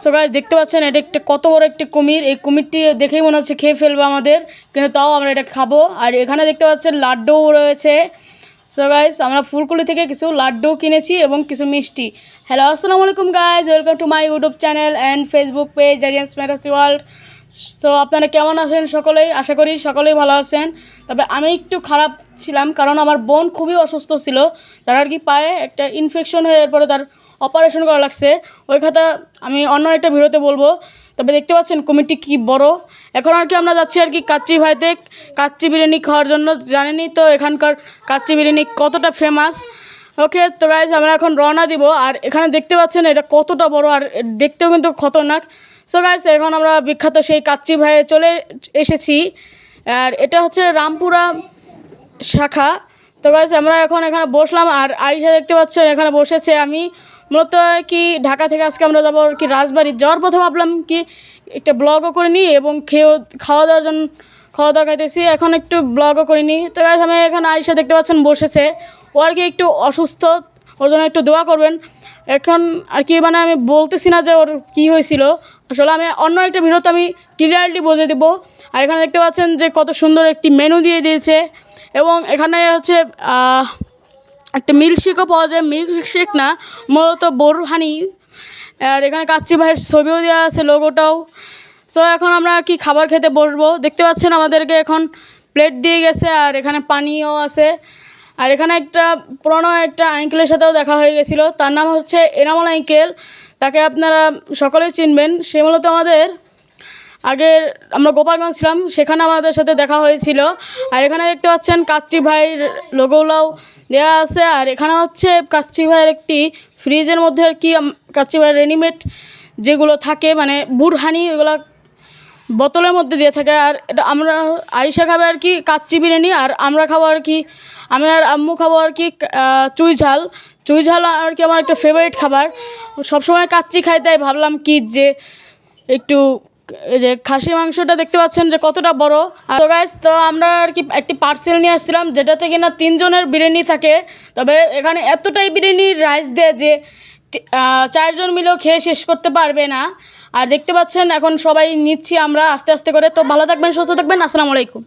So guys দেখতে পাচ্ছেন এটা একটা কত বড় একটা কুমির। এই কুমিরটি দেখেই মনে হচ্ছে খেয়ে ফেলবে আমাদের, কিন্তু তাও আমরা এটা খাবো। আর এখানে দেখতে পাচ্ছেন লাড্ডুও রয়েছে। সো গাইস আমরা ফুলকুলি থেকে কিছু লাড্ডু কিনেছি এবং কিছু মিষ্টি। হ্যালো আসসালামু আলাইকুম guys, welcome to my YouTube channel and Facebook page Aryans fantasy world. So আপনারা কেমন আছেন? সকলেই আশা করি সকলেই ভালো আছেন। তবে আমি একটু খারাপ ছিলাম, কারণ আমার বোন খুবই অসুস্থ ছিল। তার আর কি পায়ে একটা ইনফেকশন হয়ে এরপরে তার অপারেশন করা লাগছে। ওই কথা আমি অন্য একটা ভিডিওতে বলবো। তবে দেখতে পাচ্ছেন কুমিরটি কি বড়। এখন আর কি আমরা যাচ্ছি আর কি কাচ্চি ভাইতে কাচ্চি বিরিয়ানি খাওয়ার জন্য। জানেনই তো এখানকার কাচ্চি বিরিয়ানি কতটা ফেমাস। ওকে তো গাইজ আমরা এখন রওনা দিব। আর এখানে দেখতে পাচ্ছেন এটা কতটা বড়, আর দেখতেও কিন্তু খতরনাক। সো গাইজ এখন আমরা বিখ্যাত সেই কাচ্চি ভাইয়ে চলে এসেছি। আর এটা হচ্ছে রামপুরা শাখা। তো গাইজ আমরা এখন এখানে বসলাম, আর আরিশা দেখতে পাচ্ছেন এখানে বসেছে। আমি মূলত আর কি ঢাকা থেকে আজকে আমরা যাবো আর কি রাজবাড়ি। যাওয়ার পথে ভাবলাম কি একটা ব্লগও করে নিই এবং খাওয়া দাওয়ার জন্য খাওয়া দাওয়া খাইতেছি, এখন একটু ব্লগও করে নিই। তো গাইজ আমি এখানে আরিশা দেখতে পাচ্ছেন বসেছে। ও আর কি একটু অসুস্থ, ওর জন্য একটু দোয়া করবেন। এখন আর কি মানে আমি বলতেছি না যে ওর কী হয়েছিল, আসলে আমি অন্য একটা ভিডিওতে আমি ক্লিয়ারলি বুঝিয়ে দেবো। আর এখানে দেখতে পাচ্ছেন যে কত সুন্দর একটি মেনু দিয়ে দিয়েছে, এবং এখানে হচ্ছে একটা মিল্কশেকও পাওয়া যায়। মিল্কশেক না, মূলত বোরহানি। আর এখানে কাচ্চি ভাইয়ের ছবিও দেওয়া আছে, লোগোটাও। সো এখন আমরা আর কি খাবার খেতে বসবো। দেখতে পাচ্ছেন আমাদেরকে এখন প্লেট দিয়ে গেছে, আর এখানে পানিও আছে। আর এখানে একটা পুরনো একটা আঙ্কেলের সাথেও দেখা হয়ে গেছিলো। তার নাম হচ্ছে এনামুল আঙ্কেল। তাকে আপনারা সকলেই চিনবেন। সে মূলত আমাদের আগের আমরা গোপালগঞ্জ ছিলাম, সেখানে আমাদের সাথে দেখা হয়েছিল। আর এখানে দেখতে পাচ্ছেন কাচ্চি ভাইয়ের লোগোগুলোও দেওয়া আছে। আর এখানে হচ্ছে কাচ্চি ভাইয়ের একটি ফ্রিজের মধ্যে আর কি কাচ্চি ভাইয়ের রেডিমেড যেগুলো থাকে মানে বুরহানি, ওগুলো বোতলের মধ্যে দিয়ে থাকে। আর এটা আমরা আরিশা খাবে আর কি কাচ্চি বিরিয়ানি, আর আমরা খাবো আর কি আমি আর আম্মু খাবো আর কি চুই ঝাল। চুই ঝাল আর কি আমার একটা ফেভারিট খাবার। সবসময় কাচ্চি খাই, তাই ভাবলাম কি যে একটু এই যে খাসি মাংসটা দেখতে পাচ্ছেন যে কতটা বড়। আর তো গাইস তো আমরা আর কি একটি পার্সেল নিয়ে আসছিলাম, যেটাতে কিনা 3 জনের বিরিয়ানি থাকে। তবে এখানে এতটাই বিরিয়ানি রাইস দেয় যে 4 জন মিলেও খেয়ে শেষ করতে পারবে না। আর দেখতে পাচ্ছেন এখন সবাই নিচ্ছি আমরা আস্তে আস্তে করে। তো ভালো থাকবেন, সুস্থ থাকবেন, আসসালামু আলাইকুম।